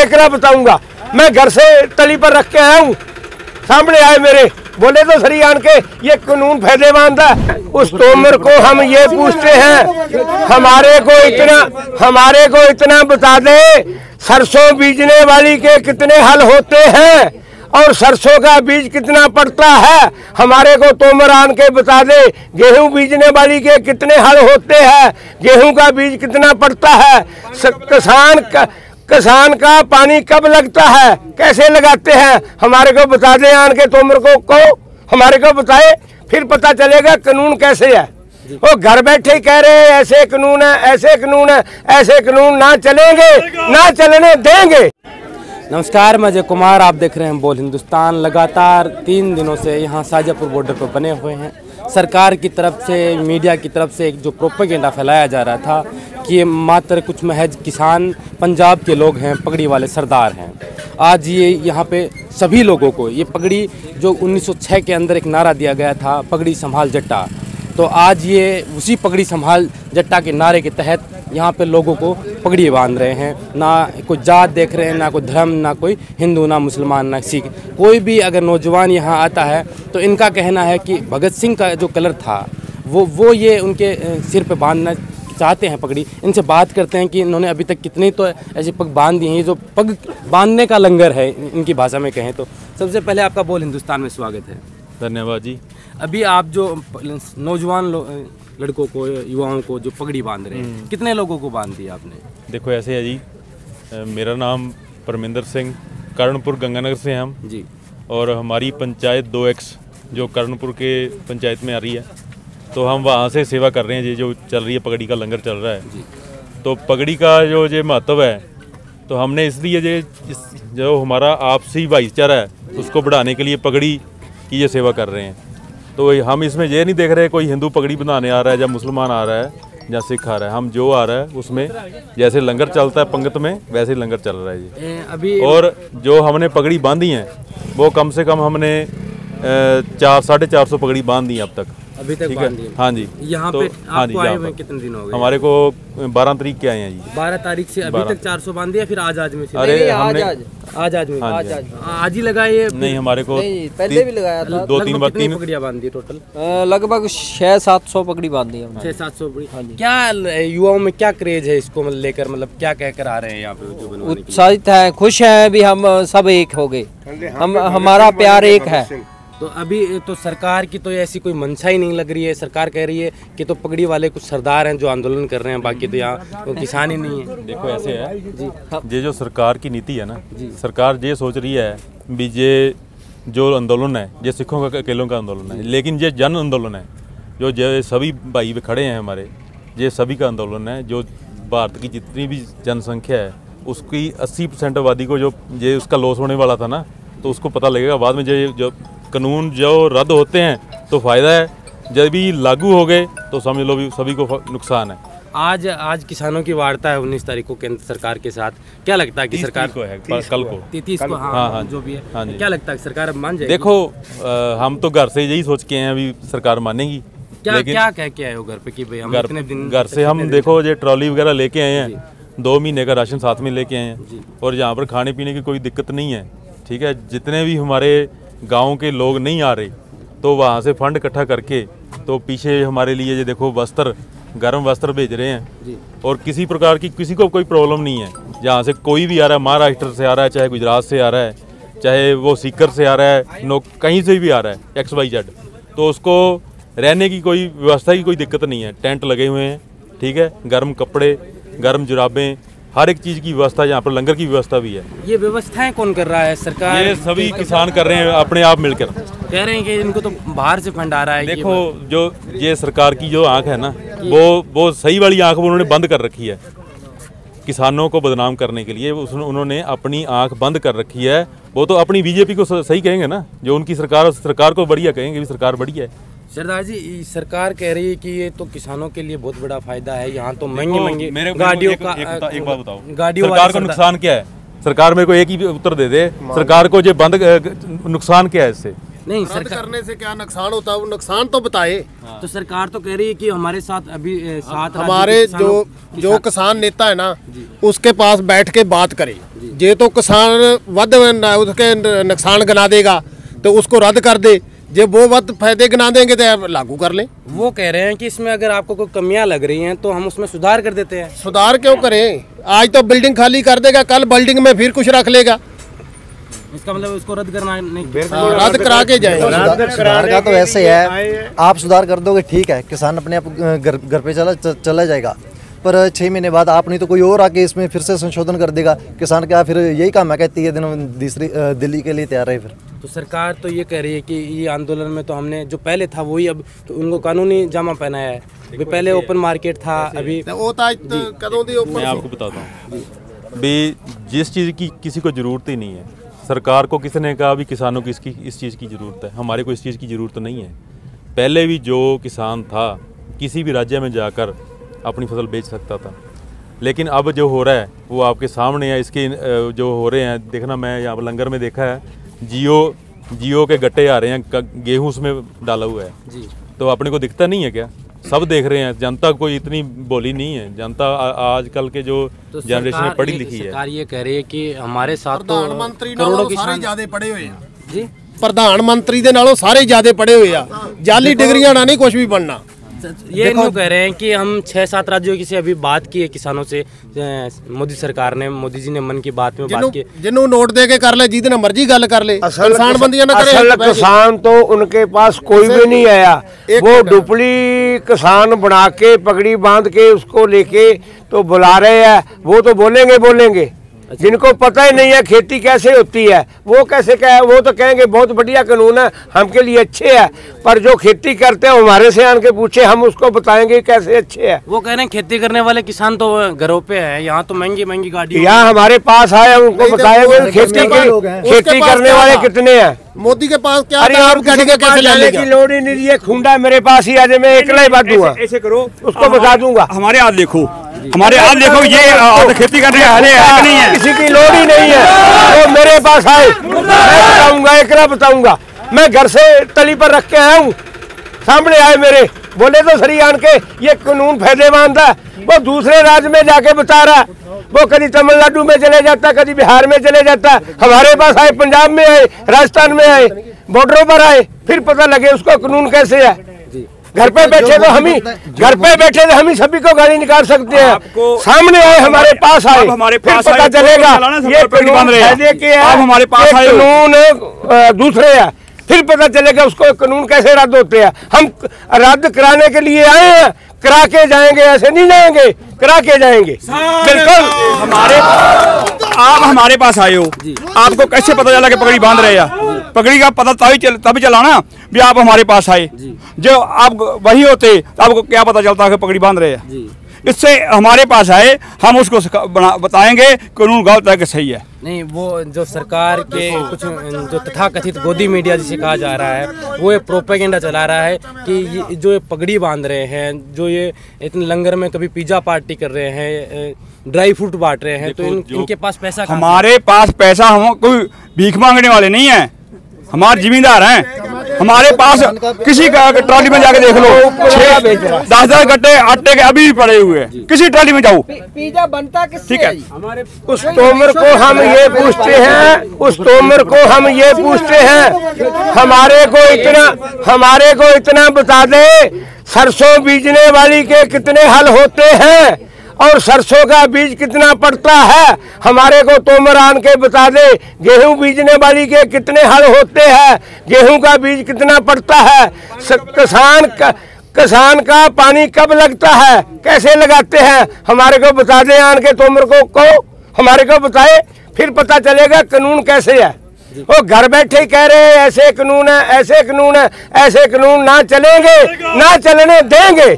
एकरा बताऊंगा। मैं घर से तली पर रख के आया हूँ, सामने आए मेरे, बोले तो सही आन के ये कानून फायदेमंद है। उस तोमर को हम ये पूछते हैं, हमारे को इतना बता दे, सरसों बीजने वाली के कितने हल होते हैं और सरसों का बीज कितना पड़ता है। हमारे को तोमर आन के बता दे, गेहूं बीजने वाली के कितने हल होते हैं, गेहूं का बीज कितना पड़ता है, किसान का पानी कब लगता है, कैसे लगाते हैं, हमारे को बता दे आन के तोमर को हमारे को बताए, फिर पता चलेगा कानून कैसे है। वो घर बैठे कह रहे हैं ऐसे कानून है, ऐसे कानून है, ऐसे कानून ना चलेंगे, ना चलने देंगे। नमस्कार, मैं अजय कुमार, आप देख रहे हैं बोल हिंदुस्तान। लगातार 3 दिनों से यहाँ शाजापुर बॉर्डर पर बने हुए हैं। सरकार की तरफ से, मीडिया की तरफ से एक जो प्रोपेगेंडा फैलाया जा रहा था कि ये मात्र कुछ महज किसान पंजाब के लोग हैं, पगड़ी वाले सरदार हैं। आज ये यहाँ पे सभी लोगों को ये पगड़ी, जो 1906 के अंदर एक नारा दिया गया था, पगड़ी संभाल जट्टा, तो आज ये उसी पगड़ी संभाल जट्टा के नारे के तहत यहाँ पे लोगों को पगड़ी बांध रहे हैं। ना कोई जात देख रहे हैं, ना कोई धर्म, ना कोई हिंदू, ना मुसलमान, ना सिख। कोई भी अगर नौजवान यहाँ आता है तो इनका कहना है कि भगत सिंह का जो कलर था वो ये उनके सिर पे बांधना चाहते हैं पगड़ी। इनसे बात करते हैं कि इन्होंने अभी तक कितनी तो ऐसी पग बांध दी हैं। ये जो पग बांधने का लंगर है इनकी भाषा में कहें तो। सबसे पहले आपका बोल हिंदुस्तान में स्वागत है। धन्यवाद जी। अभी आप जो नौजवान लड़कों को, युवाओं को जो पगड़ी बांध रहे हैं, कितने लोगों को बांध दिया आपने? देखो ऐसे है जी, मेरा नाम परमिंदर सिंह, कर्णपुर गंगानगर से हैं हम जी, और हमारी पंचायत 2X जो कर्णपुर के पंचायत में आ रही है, तो हम वहाँ से सेवा कर रहे हैं। ये जो चल रही है पगड़ी का लंगर चल रहा है जी। तो पगड़ी का जो ये महत्व है, तो हमने इसलिए जो हमारा आपसी भाईचारा है उसको बढ़ाने के लिए पगड़ी की ये सेवा कर रहे हैं। तो हम इसमें ये नहीं देख रहे कोई हिंदू पगड़ी बनाने आ रहा है या मुसलमान आ रहा है या सिख आ रहा है। हम जो आ रहा है उसमें जैसे लंगर चलता है पंगत में, वैसे लंगर चल रहा है जी अभी। और जो हमने पगड़ी बांधी है वो कम से कम हमने 400-450 पगड़ी बांध दी अब तक। अभी तक बांध दी? हाँ जी। यहाँ पे आपको आए हुए कितने दिन हो गए? हमारे को 12 तारीख के आए हैं जी। 12 तारीख से अभी तक 400 बांध दिया, फिर आज में से? अरे आज ही लगा ये? नहीं, हमारे को पहले भी लगाया था। 2-3 पगड़ियाँ बांध दी टोटल? लगभग 600-700 पगड़ी बांध दी हमने। 600-700 पगड़ी। क्या युवाओं में क्या क्रेज है इसको लेकर, मतलब क्या कहकर आ रहे हैं यहाँ पे? उत्साहित है, खुश है, अभी हम सब एक हो गए, हमारा प्यार एक है। तो अभी तो सरकार की तो ऐसी कोई मंशा ही नहीं लग रही है। सरकार कह रही है कि तो पगड़ी वाले कुछ सरदार हैं जो आंदोलन कर रहे हैं, बाकी तो यहाँ तो किसान ही नहीं है। देखो ऐसे है जी, ये जो सरकार की नीति है ना, सरकार ये सोच रही है भी ये जो आंदोलन है ये सिखों का अकेलों का आंदोलन है, लेकिन ये जन आंदोलन है। जो सभी भाई खड़े हैं हमारे, ये सभी का आंदोलन है। जो भारत की जितनी भी जनसंख्या है उसकी 80% आबादी को जो ये उसका लॉस होने वाला था ना, तो उसको पता लगेगा बाद में। जो कानून जो रद्द होते हैं तो फ़ायदा है, जब भी लागू हो गए तो समझ लो भी सभी को नुकसान है। आज किसानों की वार्ता है 19 तारीख को केंद्र सरकार के साथ। क्या लगता है कि सरकार को है कल को 30 को? हाँ, जो भी है। हाँ, क्या लगता है सरकार अब मान जाएगी? देखो हम तो घर से यही सोच के हैं अभी सरकार मानेगी। क्या कह के आए हो घर पे कि भाई हम इतने दिन? घर से हम देखो ये ट्रॉली वगैरह लेके आए हैं, 2 महीने का राशन साथ में लेके आए हैं, और यहाँ पर खाने पीने की कोई दिक्कत नहीं है। ठीक है, जितने भी हमारे गांव के लोग नहीं आ रहे तो वहाँ से फंड इकट्ठा करके तो पीछे हमारे लिए ये देखो वस्त्र, गर्म वस्त्र भेज रहे हैं। और किसी प्रकार की किसी को कोई प्रॉब्लम नहीं है। जहाँ से कोई भी आ रहा है, महाराष्ट्र से आ रहा है, चाहे गुजरात से आ रहा है, चाहे वो सीकर से आ रहा है, कहीं से भी आ रहा है XYZ, तो उसको रहने की कोई व्यवस्था की कोई दिक्कत नहीं है। टेंट लगे हुए हैं, ठीक है, गर्म कपड़े, गर्म जुराबें, हर एक चीज़ की व्यवस्था, यहाँ पर लंगर की व्यवस्था भी है। ये व्यवस्थाएं कौन कर रहा है? सरकार? ये सभी किसान कर रहे हैं अपने आप मिलकर। कह रहे हैं कि इनको तो बाहर से फंड आ रहा है। देखो जो ये सरकार की जो आंख है ना, वो सही वाली आंख उन्होंने बंद कर रखी है। किसानों को बदनाम करने के लिए उन्होंने अपनी आंख बंद कर रखी है। वो तो अपनी बीजेपी को सही कहेंगे ना, जो उनकी सरकार को बढ़िया कहेंगे भी सरकार बढ़िया है। सरदार जी, सरकार कह रही है कि ये तो किसानों के लिए बहुत बड़ा फायदा है, यहाँ तो महंगी गाड़ियों का। एक बात बताओ, गाड़ियों सरकार को नुकसान क्या है? सरकार मेरे को एक ही उत्तर दे दे, सरकार को जो बंद नुकसान क्या है इससे? नहीं, रद्द सरकार करने से क्या नुकसान होता है, वो नुकसान तो बताए। तो सरकार तो कह रही है कि हमारे साथ अभी साथ हमारे जो किसान नेता है ना, उसके पास बैठ के बात करे। ये तो किसान वध उसके नुकसान गिना देगा तो उसको रद्द कर दे, जब वो वध फायदे गिना देंगे तो लागू कर ले। वो कह रहे हैं कि इसमें अगर आपको कोई कमियां लग रही हैं तो हम उसमें सुधार कर देते हैं। सुधार क्यों करें? आज तो बिल्डिंग खाली कर देगा, कल बिल्डिंग में फिर कुछ रख लेगा। इसका मतलब उसको रद्द करना नहीं, रद्द करा के जाएंगे। सुधार का तो ऐसे है, आप सुधार कर दोगे ठीक है, किसान अपने आप घर पे चला जाएगा, पर 6 महीने बाद आप नहीं तो कोई और आके इसमें फिर से संशोधन कर देगा। किसान क्या फिर यही काम है, कहती है दिन दिल्ली के लिए तैयार है। फिर तो सरकार तो ये कह रही है कि ये आंदोलन में तो हमने जो पहले था वही अब तो उनको कानूनी जामा पहनाया है। अभी पहले ओपन मार्केट था, अभी मैं आपको बताता हूँ भी जिस चीज़ की किसी को ज़रूरत ही नहीं है, सरकार को किसने कहा भी किसानों की इस चीज़ की ज़रूरत है? हमारे को इस चीज़ की ज़रूरत नहीं है। पहले भी जो किसान था किसी भी राज्य में जाकर अपनी फसल बेच सकता था, लेकिन अब जो हो रहा है वो आपके सामने है। इसके जो हो रहे हैं देखना, मैं यहाँ पर लंगर में देखा है, जियो के गट्टे आ रहे हैं, गेहूँ उसमें डाला हुआ है जी। तो अपने को दिखता नहीं है क्या? सब देख रहे हैं, जनता कोई इतनी बोली नहीं है। जनता आजकल के जो जनरेशन में पढ़ी लिखी है। सरकार ये कह रही है कि हमारे साथ तो प्रधानमंत्री करोड़ों सारे ज्यादा पढ़े हुए हैं जी, प्रधानमंत्री दे नालों सारे ज्यादा पढ़े हुए हैं। जाली डिग्रियां ना नहीं कुछ भी बनना। ये न्यू कह रहे हैं कि हम 6-7 राज्यों की से अभी बात की है किसानों से, मोदी सरकार ने, मोदी जी ने मन की बात में बात की, जिन्हों नोट दे के कर ले, जितने मर्जी गल कर ले, किसान बंदियां ना करे। असल किसान तो उनके पास कोई भी नहीं आया, वो डुपली किसान बना के पगड़ी बांध के उसको लेके तो बुला रहे हैं। वो तो बोलेंगे जिनको पता ही नहीं है खेती कैसे होती है, वो कैसे कहे? वो तो कहेंगे बहुत बढ़िया कानून है, हमके लिए अच्छे है, पर जो खेती करते हैं हमारे से आन के पूछे, हम उसको बताएंगे कैसे अच्छे है। वो कह रहे हैं खेती करने वाले किसान तो घरों पे है, यहाँ तो महंगी गाड़ी यहाँ हमारे पास आए, उनको बताएंगे खेती करने वाले कितने हैं। मोदी के पास क्या? अरे आप गाड़ी के पास जाने की लोड़ ही नहीं है, खुंडा मेरे पास ही आज मैं अकेला ही बात दूंगा। ऐसे करो, उसको बता दूंगा। हमारे हाथ देखो, हमारे हाथ देखो, ये खेती करने वाले हैं नहीं है, किसी की लोड़ ही नहीं है। तो मेरे पास आए, मैं बताऊंगा, अकेला बताऊंगा। मैं घर से तली पर रख के आया हूँ, सामने आए मेरे, बोले तो सही आन के ये कानून फायदेमंद है। वो दूसरे राज्य में जाके बता रहा, वो कभी तमिलनाडु में चले जाता, कभी बिहार में चले जाता। हमारे पास आए, पंजाब में आए, राजस्थान में आए, बॉर्डरों पर आए, फिर पता लगे उसको कानून कैसे है। घर पे बैठे तो हम ही, घर पे बैठे तो हम ही सभी को गाली निकाल सकते हैं। सामने आए, हमारे पास आए, हमारे फिर पास पता चलेगा ये कानून फायदे के है, हमारे पास कानून दूसरे है, फिर पता चलेगा उसको कानून कैसे रद्द होते हैं। हम रद्द कराने के लिए आए हैं, करा के जाएंगे, ऐसे नहीं जाएंगे, करा के जाएंगे बिल्कुल। आप हमारे पास आए हो, आपको कैसे पता चला कि पगड़ी बांध रहे हैं? पगड़ी का पता तभी चला ना भी आप हमारे पास आए। जो आप वही होते तो आपको क्या पता चलता कि पगड़ी बांध रहे हैं? इससे हमारे पास आए, हम उसको बताएंगे कानून गलत है कि सही है। नहीं, वो जो सरकार के कुछ जो तथाकथित गोदी मीडिया जिसे कहा जा रहा है, वो ये प्रोपेगेंडा चला रहा है कि ये जो ये पगड़ी बांध रहे हैं, जो ये इतने लंगर में कभी पिज्जा पार्टी कर रहे हैं, ड्राई फ्रूट बांट रहे हैं, तो इनके पास पैसा, हमारे पास पैसा, हम कोई भीख मांगने वाले नहीं है, हमारे जिम्मेदार हैं। हमारे पास किसी का ट्रॉली में जाके देख लो, 10-10 गट्टे आटे के अभी पड़े हुए हैं, किसी ट्रॉली में जाओ, पिज्जा बनता किससे? ठीक है। उस तोमर को हम ये पूछते हैं, उस तोमर को हम ये पूछते हैं, हमारे को इतना बता दे, सरसों बीजने वाली के कितने हल होते हैं और सरसों का बीज कितना पड़ता है? हमारे को तोमर आन के बता दे, गेहूं बीजने वाली के कितने हल होते हैं, गेहूं का बीज कितना पड़ता है, किसान का पानी कब लगता है, कैसे लगाते हैं? हमारे को बता दे आन के, तोमर को हमारे को बताए, फिर पता चलेगा कानून कैसे है। वो घर बैठे कह रहे हैं ऐसे कानून है, ऐसे कानून है, ऐसे कानून ना चलेंगे, ना चलने देंगे।